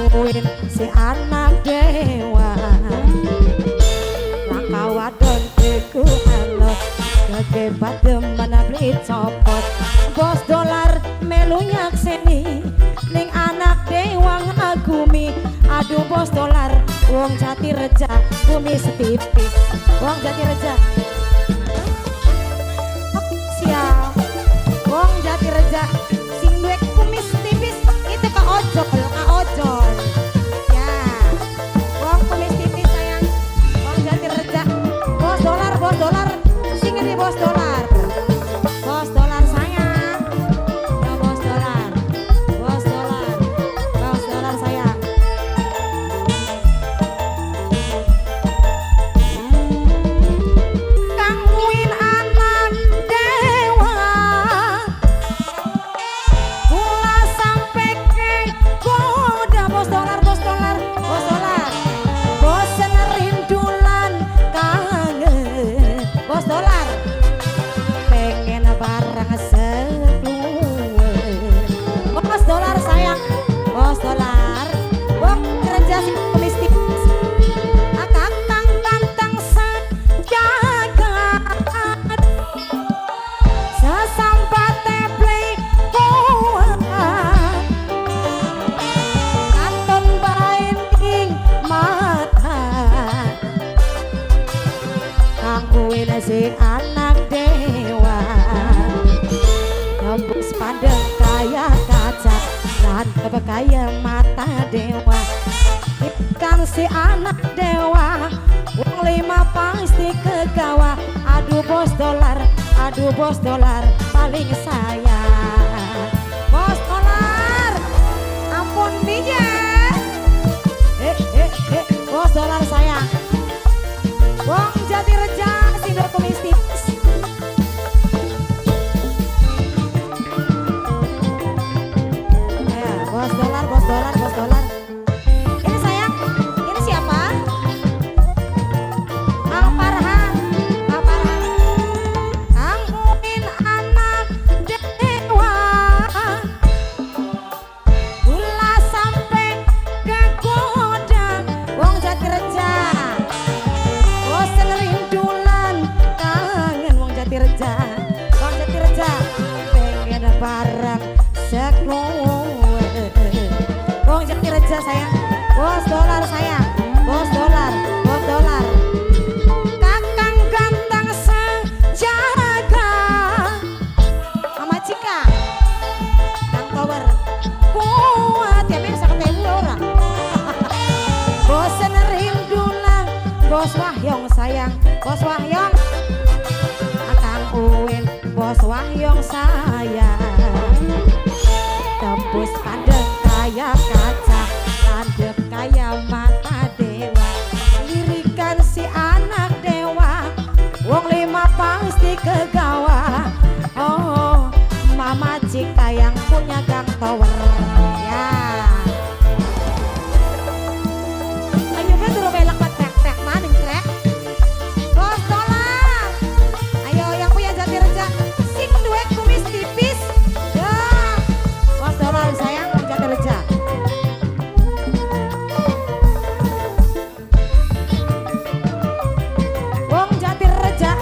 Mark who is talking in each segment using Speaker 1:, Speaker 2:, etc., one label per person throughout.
Speaker 1: Kangguin si anak dewa langkah wadon iku alot kegebat demen beli copot bos dolar melu nyakseni ning anak dewa ngagumi aduh bos dolar wong jati reja bumi setipis wong jati reja siap wong jati reja sing duwe kumis tipis itu ke ojol ya wong kumis tipis sayang wong jati reja bos dolar sing ini bos dolar sayang ya bos dolar sayang Kangguin anak dewa kula sampai ke goda bos dolar bosen rindulan kangen bos dolar pengen barang sekeluar bos dolar sayang bos dolar wong kerja si kumis tipis akang ganteng sejagat sesampat teplay kuat katon binding mata kangguin si anak dewa nembus pandang kaya kaca landep kaya mata dewa ikan si anak dewa wong lima pasti kegawa aduh bos dolar paling sayang bos dolar ampun bija bos dolar sayang wong jati reja sindor kumis tipis ya bos dolar ini sayang ini siapa Ang Farhan Kangguin anak dewa gula sampai ke goda wong jati reja bosen rindulan kangen wong jati reja pengen barang sekeluar wong jati reja sayang bos dolar sayang bos dolar kakang ganteng sejaga Mama Cika Kang Tower kuat ya biasa ketemu orang bosen rindulan bos Wahyong sayang bos Wahyong Akang Uin bos Wahyong sayang tembus pandang kaya kaca landep kaya mata dewa lirikan si anak dewa wong lima pasti kegawa oh Mama Cika yang punya Gang Tower ya ayo kan dulu belak trek maning trek bos dolar ayo yang punya jati reja sing duwe kumis tipis ya bos dolar sayang jati reja wong jati reja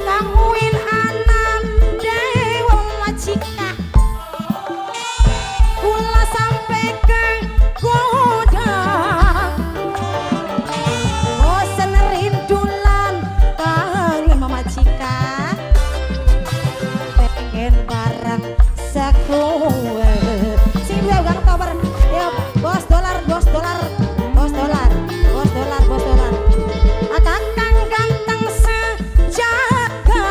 Speaker 1: Kangguin anak dewa Cika kula sampai ke goda bosen rindulan kangen Mama Cika pengen barang sekeluar sing dua Gang Tower ya bos dolar akang ganteng sejaga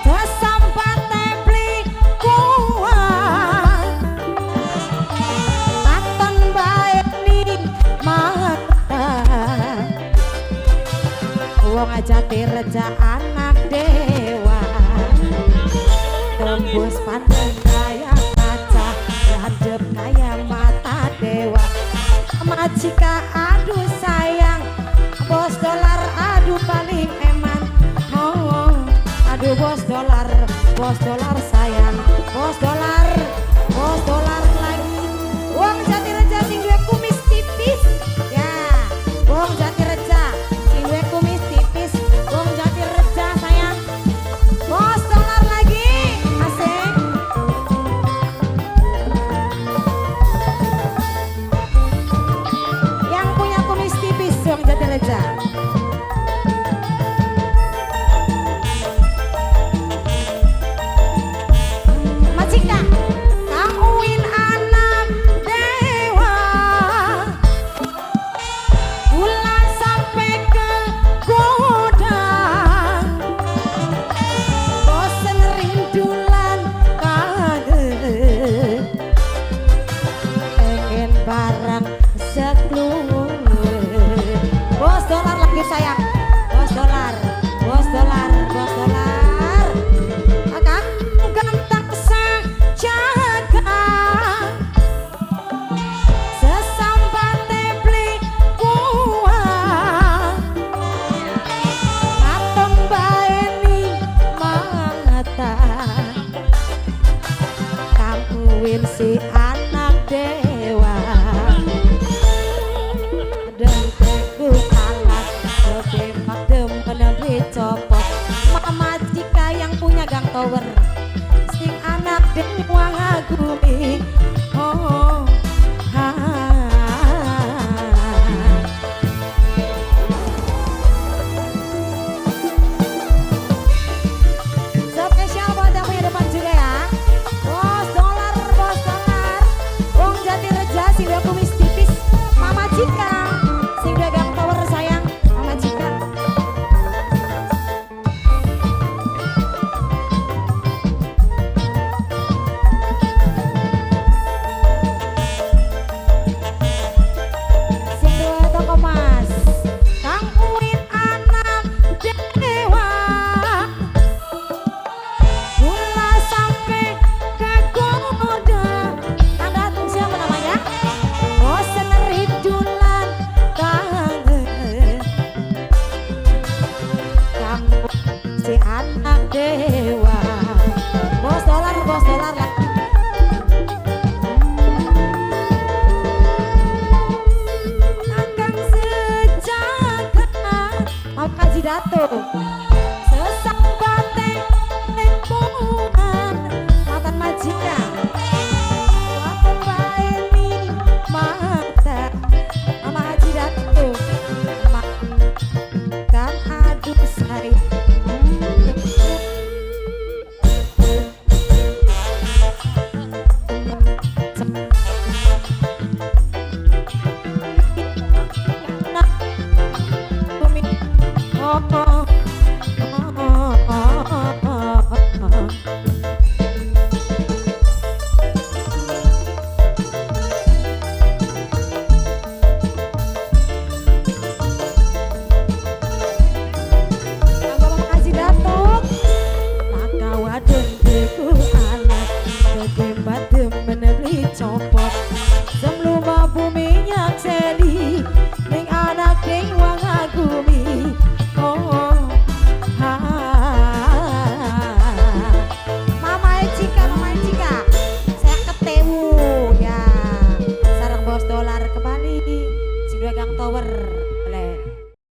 Speaker 1: sesampat tepli kuat katon baik ning mata wong jati reja anak dewa tembus pandang kaya kaca landep kaya mata dewa Mama Cika aduh sayang bos dolar aduh paling eman Aduh bos dolar sayang, bos dolar lagi. Wong Jatireja sing duwe kumis tipis, ya. Wong Jatireja sing duwe kumis tipis, wong Jatireja sayang. Bos dolar lagi, asik. Yang punya kumis tipis, wong Jatireja. Barang seklur. Bos dolar lagi sayang, bos dolar. Akan ganteng sejaga sesambate beli kuah atong baeni mata kamuin si anak dewa dan teku alat sedemak demen dicopot mama jika yang punya gang tower sing anak dewa ngagumi oh ha. Spesial buat yang punya depan juga ya. Bos dolar wong Jatireja sing duwe kumis tipis mama jika sing duwe gang tower sayang mama jika. Sing duwe toko mas kang uin anak dewa gula sampai ke goda. Tanda siapa namanya? Oh seneridulan kangen kamu si anak dewa. Bos dolar lagi. Akang sejagat mau kaji dato sesambate lingkungan matan majikan waktu baeni mata mama haji dato makan aduh sayang. Copot